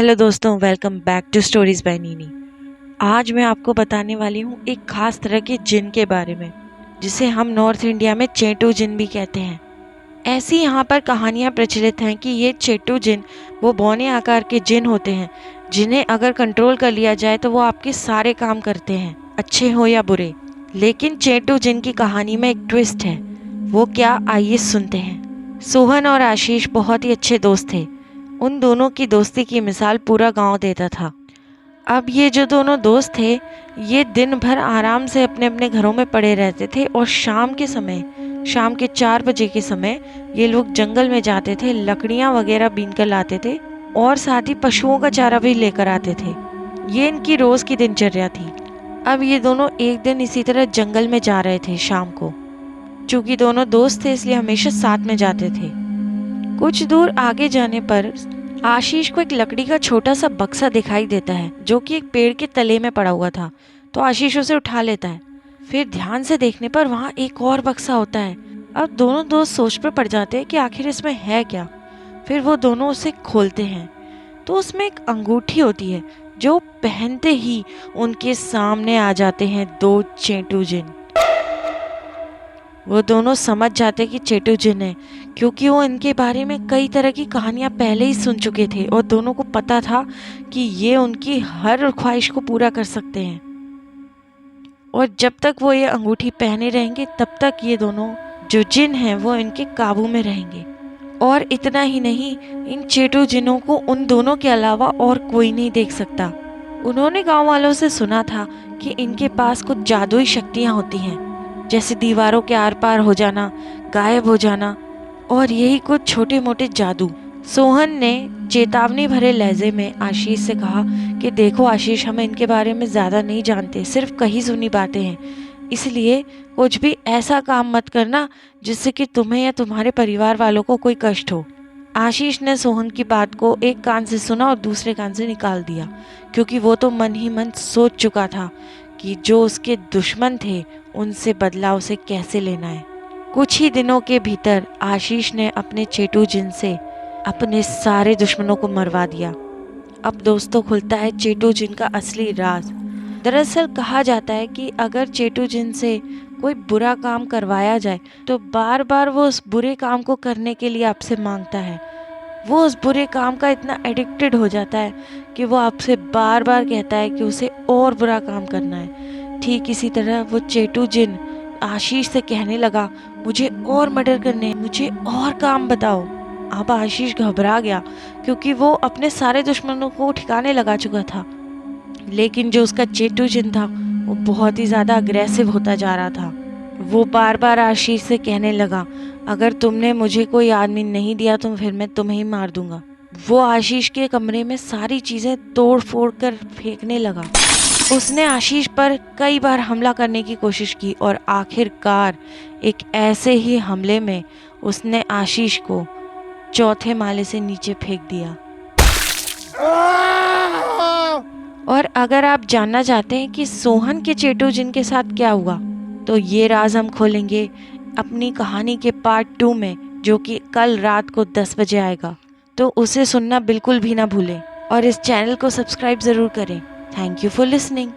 Hello दोस्तों, welcome back to stories by Neeni. आज मैं आपको बताने वाली हूँ एक खास तरह के जिन के बारे में, जिसे हम नॉर्थ इंडिया में चेटू जिन भी कहते हैं। ऐसी यहाँ पर कहानियाँ प्रचलित हैं कि ये चेटू जिन वो बौने आकार के जिन होते हैं, जिन्हें अगर कंट्रोल कर लिया जाए तो वो आपके सारे काम करते हैं, अच्छे हो या बुरे। लेकिन चेटू जिन की कहानी में एक ट्विस्ट है। वो क्या, आइए सुनते हैं। सोहन और आशीष बहुत ही अच्छे दोस्त थे। उन दोनों की दोस्ती की मिसाल पूरा गांव देता था। अब ये जो दोनों दोस्त थे, ये दिन भर आराम से अपने अपने घरों में पड़े रहते थे और शाम के 4 बजे के समय ये लोग जंगल में जाते थे, लकड़ियाँ वगैरह बीन कर लाते थे और साथ ही पशुओं का चारा भी लेकर आते थे। ये इनकी रोज की दिनचर्या थी। अब ये दोनों एक दिन इसी तरह जंगल में जा रहे थे शाम को। चूंकि दोनों दोस्त थे इसलिए हमेशा साथ में जाते थे। कुछ दूर आगे जाने पर आशीष को एक लकड़ी का छोटा सा बक्सा दिखाई देता है, जो कि एक पेड़ के तले में पड़ा हुआ था। तो आशीष उसे उठा लेता है। फिर ध्यान से देखने पर वहाँ एक और बक्सा होता है। अब दोनों दोस्त सोच पर पड़ जाते हैं कि आखिर इसमें है क्या। फिर वो दोनों उसे खोलते हैं तो उसमें एक अंगूठी होती है, जो पहनते ही उनके सामने आ जाते हैं 2 चेटू जिन। वो दोनों समझ जाते कि चेटू जिन है, क्योंकि वो इनके बारे में कई तरह की कहानियां पहले ही सुन चुके थे और दोनों को पता था कि ये उनकी हर ख्वाहिश को पूरा कर सकते हैं। और जब तक वो ये अंगूठी पहने रहेंगे तब तक ये दोनों जो जिन हैं वो इनके काबू में रहेंगे। और इतना ही नहीं, इन चेटू जिनों को उन दोनों के अलावा और कोई नहीं देख सकता। उन्होंने गांव वालों से सुना था कि इनके पास कुछ जादुई शक्तियां होती हैं, जैसे दीवारों के आर पार हो जाना, गायब हो जाना और यही कुछ छोटे मोटे जादू। सोहन ने चेतावनी भरे लहजे में आशीष से कहा कि देखो आशीष, हम इनके बारे में ज़्यादा नहीं जानते, सिर्फ कही सुनी बातें हैं, इसलिए कुछ भी ऐसा काम मत करना जिससे कि तुम्हें या तुम्हारे परिवार वालों को कोई कष्ट हो। आशीष ने सोहन की बात को एक कान से सुना और दूसरे कान से निकाल दिया, क्योंकि वो तो मन ही मन सोच चुका था कि जो उसके दुश्मन थे उनसे बदला उसे कैसे लेना है। कुछ ही दिनों के भीतर आशीष ने अपने चेटू जिन से अपने सारे दुश्मनों को मरवा दिया। अब दोस्तों खुलता है चेटू जिन का असली राज। दरअसल कहा जाता है कि अगर चेटू जिन से कोई बुरा काम करवाया जाए तो बार बार वो उस बुरे काम को करने के लिए आपसे मांगता है। वो उस बुरे काम का इतना एडिक्टेड हो जाता है कि वो आपसे बार बार कहता है कि उसे और बुरा काम करना है। ठीक इसी तरह वो चेटू जिन आशीष से कहने लगा, मुझे और मर्डर करने हैं, मुझे और काम बताओ। अब आशीष घबरा गया, क्योंकि वो अपने सारे दुश्मनों को ठिकाने लगा चुका था। लेकिन जो उसका चेटू जिन था वो बहुत ही ज़्यादा अग्रेसिव होता जा रहा था। वो बार बार आशीष से कहने लगा, अगर तुमने मुझे कोई आदमी नहीं दिया तो फिर मैं तुम्हें ही मार दूंगा। वो आशीष के कमरे में सारी चीज़ें तोड़ फोड़ कर फेंकने लगा। उसने आशीष पर कई बार हमला करने की कोशिश की और आखिरकार एक ऐसे ही हमले में उसने आशीष को 4थे माले से नीचे फेंक दिया। और अगर आप जानना चाहते हैं कि सोहन के चेटू जिन के साथ क्या हुआ, तो ये राज हम खोलेंगे अपनी कहानी के पार्ट 2 में, जो कि कल रात को 10 बजे आएगा। तो उसे सुनना बिल्कुल भी ना भूलें और इस चैनल को सब्सक्राइब ज़रूर करें। Thank you for listening.